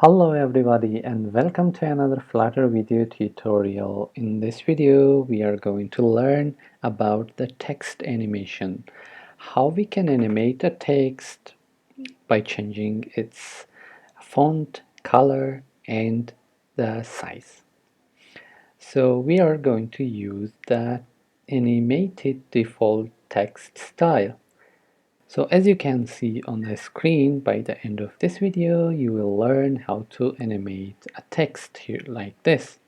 Hello everybody and welcome to another Flutter video tutorial. In this video we are going to learn about the text animation. How we can animate a text by changing its font, color and the size. So we are going to use the animated default text style. So as you can see on the screen, by the end of this video, you will learn how to animate a text here like this.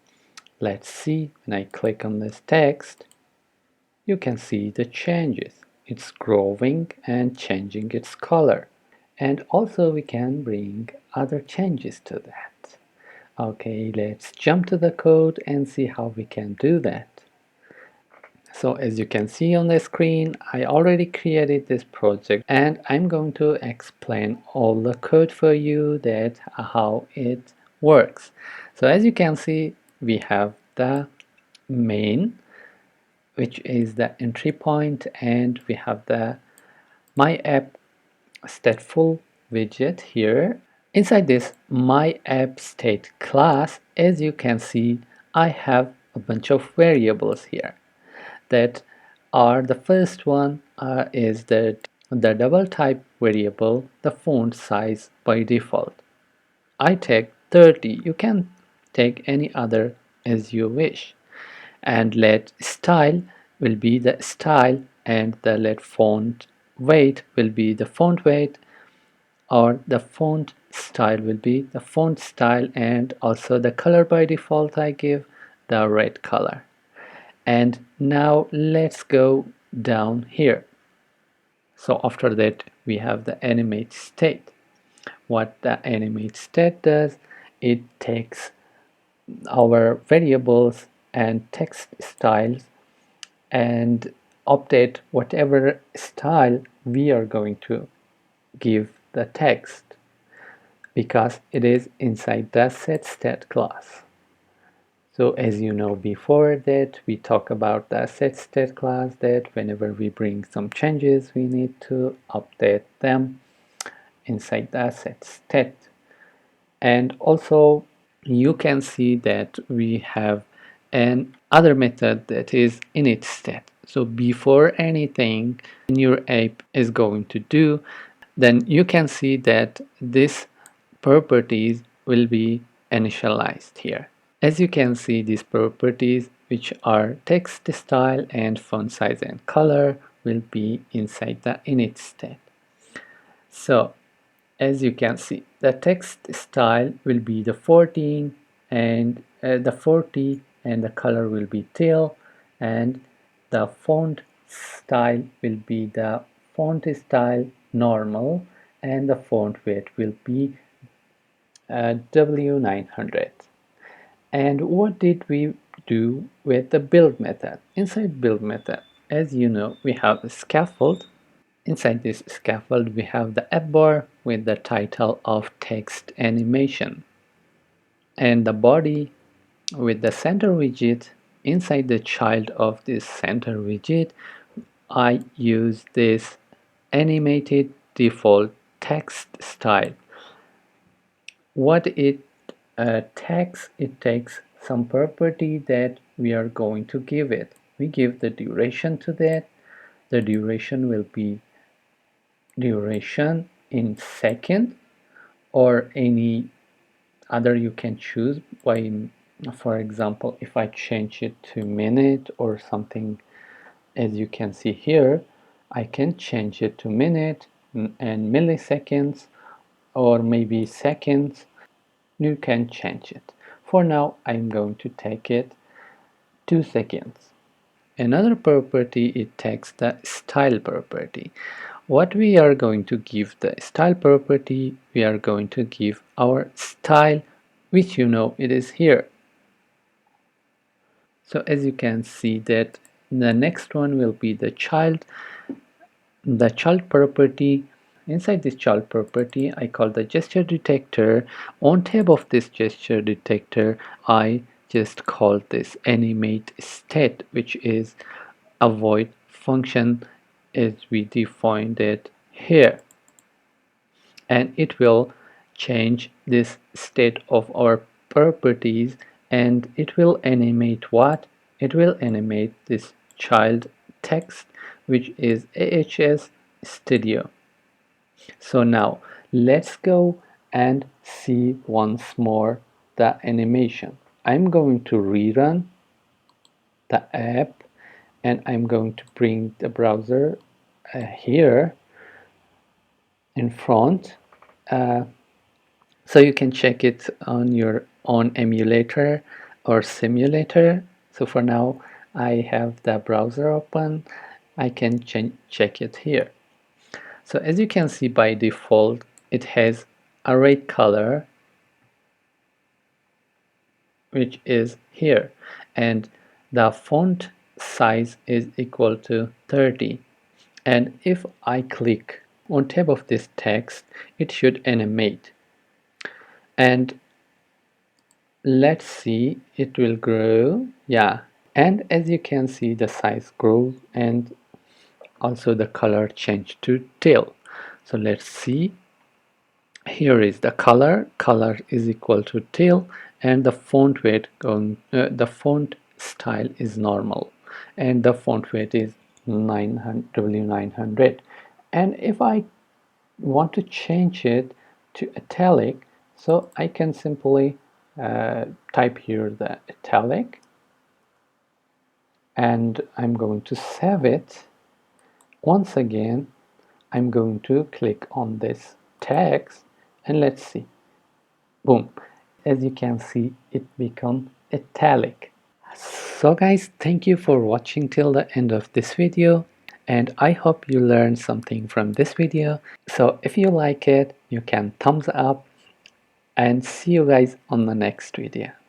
Let's see, when I click on this text, you can see the changes. It's growing and changing its color. And also we can bring other changes to that. Okay, let's jump to the code and see how we can do that. So as you can see on the screen, I already created this project and I'm going to explain all the code for you that how it works. So as you can see, we have the main, which is the entry point, and we have the my app stateful widget here. Inside this my app state class, as you can see, I have a bunch of variables here that are the first one is that the double type variable, the font size by default. I take 30. You can take any other as you wish. And let style will be the style, and the let font weight will be the font weight, or the font style will be the font style, and also the color by default I give the red color. And now let's go down here. So after that we have the animate state. What the animate state does, it takes our variables and text styles and update whatever style we are going to give the text, because it is inside the setStat class. So as you know before that we talk about the setStat class, that whenever we bring some changes we need to update them inside the setStat. And also you can see that we have an other method that is initStat. So before anything your app is going to do, then you can see that this properties will be initialized here. As you can see, these properties, which are text style and font size and color, will be inside the init state. So as you can see, the text style will be the 14 and the 40, and the color will be teal, and the font style will be the font style normal, and the font weight will be W900. And what did we do with the build method? Inside build method, as you know, we have a scaffold. Inside this scaffold, we have the app bar with the title of text animation, and the body with the center widget. Inside the child of this center widget, I use this animated default text style. What it takes, it takes some property that we are going to give it. We give the duration to that. The duration will be duration in second, or any other you can choose by, for example, if I change it to minute or something, as you can see here, I can change it to minute and milliseconds, or maybe seconds. You can change it. For now I'm going to take it 2 seconds. Another property, it takes the style property. What we are going to give the style property, we are going to give our style, which you know it is here. So as you can see that the next one will be the child property. Inside this child property I call the gesture detector. On top of this gesture detector I just call this animate state, which is a void function as we defined it here, and it will change this state of our properties, and it will animate what? It will animate this child text, which is AHS Studio. So now let's go and see once more the animation. I'm going to rerun the app, and I'm going to bring the browser here in front, uh, so you can check it on your own emulator or simulator. So for now I have the browser open. I can check it here. So as you can see, by default it has a red color, which is here, and the font size is equal to 30. And if I click on top of this text, it should animate. And let's see, it will grow. Yeah, and as you can see, the size grows and also the color changed to teal. So let's see. Here is the color is equal to teal, and the font weight the font style is normal, and the font weight is 900 W900. And if I want to change it to italic, so I can simply type here the italic, and I'm going to save it. Once again, I'm going to click on this text, and let's see. Boom. As you can see, it becomes italic. So guys, thank you for watching till the end of this video, and I hope you learned something from this video. So if you like it, you can thumbs up, and see you guys on the next video.